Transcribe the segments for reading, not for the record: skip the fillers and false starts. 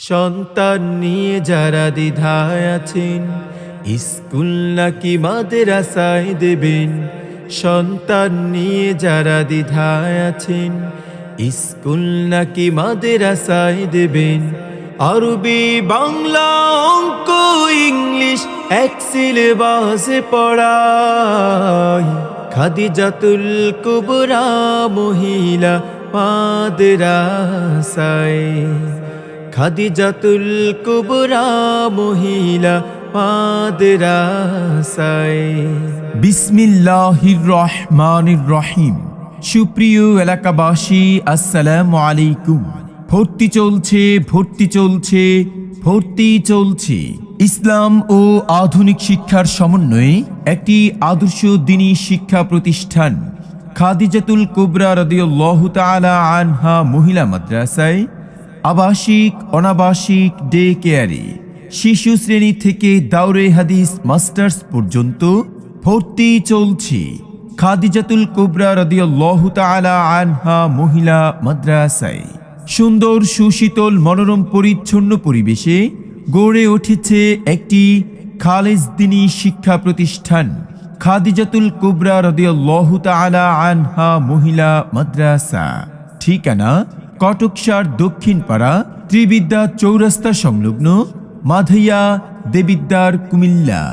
সন্তান নিয়ে যারা দ্বিধায় আছেন, স্কুল নাকি মাদ্রাসায় দেবেন। সন্তান নিয়ে যারা দ্বিধায় আছেন, স্কুল নাকি মাদ্রাসায় দেবেন। আরবি বাংলা অঙ্ক ইংলিশ এক সিলেবাসে পড়ায় খাদিজাতুল কুবরা মহিলা মাদ্রাসায়। খাদিজাতুল কুবরা মহিলা মাদ্রাসায়। বিসমিল্লাহির রহমানির রহিম। সুপ্রিয় এলাকাবাসী, আসসালামু আলাইকুম। ভর্তি চলছে। ইসলাম ও আধুনিক শিক্ষার সমন্বয়ে একটি আদর্শ দ্বীনি শিক্ষা প্রতিষ্ঠান খাদিজাতুল কুবরা রাদিয়াল্লাহু তাআলা আনহা মহিলা মাদ্রাসায় আবাসিক অনাবাসিক ডে কেয়ারে শিশু শ্রেণী থেকে দাওরে হাদিস মাস্টার্স পর্যন্ত ভর্তি চলছে খাদিজাতুল কুবরা রাদিয়াল্লাহু তাআলা আনহা মহিলা মাদ্রাসায়। সুন্দর সুশীতল মনোরম পরিচ্ছন্ন পরিবেশে গড়ে উঠেছে একটি খালেজ দ্বীনি শিক্ষা প্রতিষ্ঠান খাদিজাতুল কুবরা রাদিয়াল্লাহু তাআলা আনহা মহিলা মাদ্রাসা। ঠিকানা কটকসার দক্ষিণ পাড়া ত্রিবিদ্যা চৌরাস্তা সংলগ্ন মাধাইয়া দেবিদ্দার কুমিল্লা।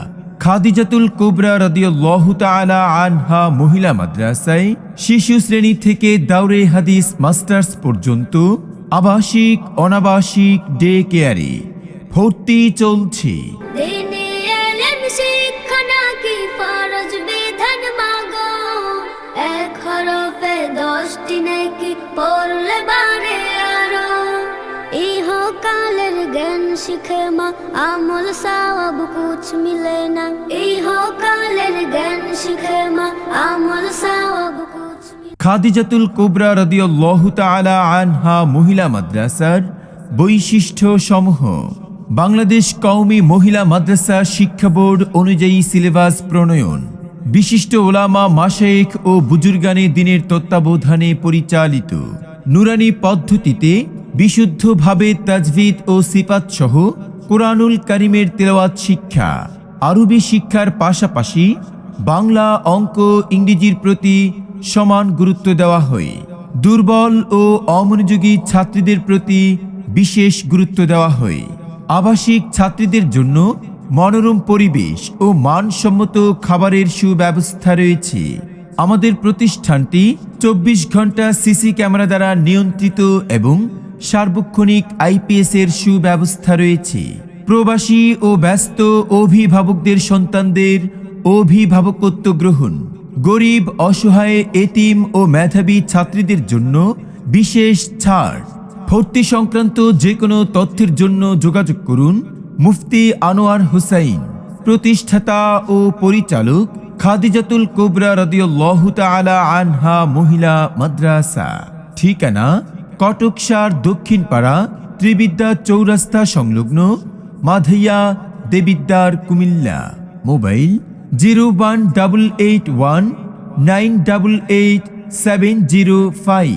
খাদিজাতুল কুবরা রাদিয়াল্লাহু তাআলা আনহা মহিলা মাদ্রাসায় শিশু শ্রেণী থেকে দাওরে হাদিস মাস্টার্স পর্যন্ত আবাসিক অনাবাসিক ডে কেয়ারে ভর্তি চলছে। ইহকালের জ্ঞান শিখে মা আমল সওয়াব কুছ মিলে না। ইহকালের জ্ঞান শিখে মা আমল সওয়াব কুছ। খাদিজাতুল কুবরা রাদিয়াল্লাহু তাআলা আনহা মহিলা মাদ্রাসার বৈশিষ্ট্য সমূহ। বাংলাদেশ কওমি মহিলা মাদ্রাসা শিক্ষা বোর্ড অনুযায়ী সিলেবাস প্রণয়ন, বিশিষ্ট ওলামা মাশায়েখ ও বুজুর্গানে দ্বীনের তত্ত্বাবধানে পরিচালিত, নুরানি পদ্ধতিতে বিশুদ্ধভাবে তাজভিদ ও সিফাত সহ কোরআনুল কারীমের তেলাওয়াত শিক্ষা। আরবি শিক্ষার পাশাপাশি বাংলা অঙ্ক ইংরেজির প্রতি সমান গুরুত্ব দেওয়া হয়। দুর্বল ও অমনোযোগী ছাত্রীদের প্রতি বিশেষ গুরুত্ব দেওয়া হয়। আবাসিক ছাত্রীদের জন্য মনোরম পরিবেশ ও মানসম্মত খাবারের সুব্যবস্থা রয়েছে। আমাদের প্রতিষ্ঠানটি 24 ঘন্টা সিসি ক্যামেরা দ্বারা নিয়ন্ত্রিত এবং সার্বক্ষণিক আইপিএস এর সুব্যবস্থা রয়েছে। প্রবাসী ও ব্যস্ত অভিভাবকদের সন্তানদের অভিভাবকত্ব গ্রহণ, গরিব অসহায় এতিম ও মেধাবী ছাত্রীদের জন্য বিশেষ ছাড়। ভর্তি সংক্রান্ত যে কোনো তথ্যের জন্য যোগাযোগ করুন মুফতি আনোয়ার হুসাইন, প্রতিষ্ঠাতা ও পরিচালক খাদিজাতুল কুবরা রাদিয়াল্লাহু তাআলা আনহা মহিলা মাদ্রাসা। ঠিকানা কটকসার দক্ষিণ পাড়া ত্রিবিদ্যা চৌরাস্তা সংলগ্ন মাধাইয়া দেবিদ্দার কুমিল্লা। মোবাইল 01881 988 705।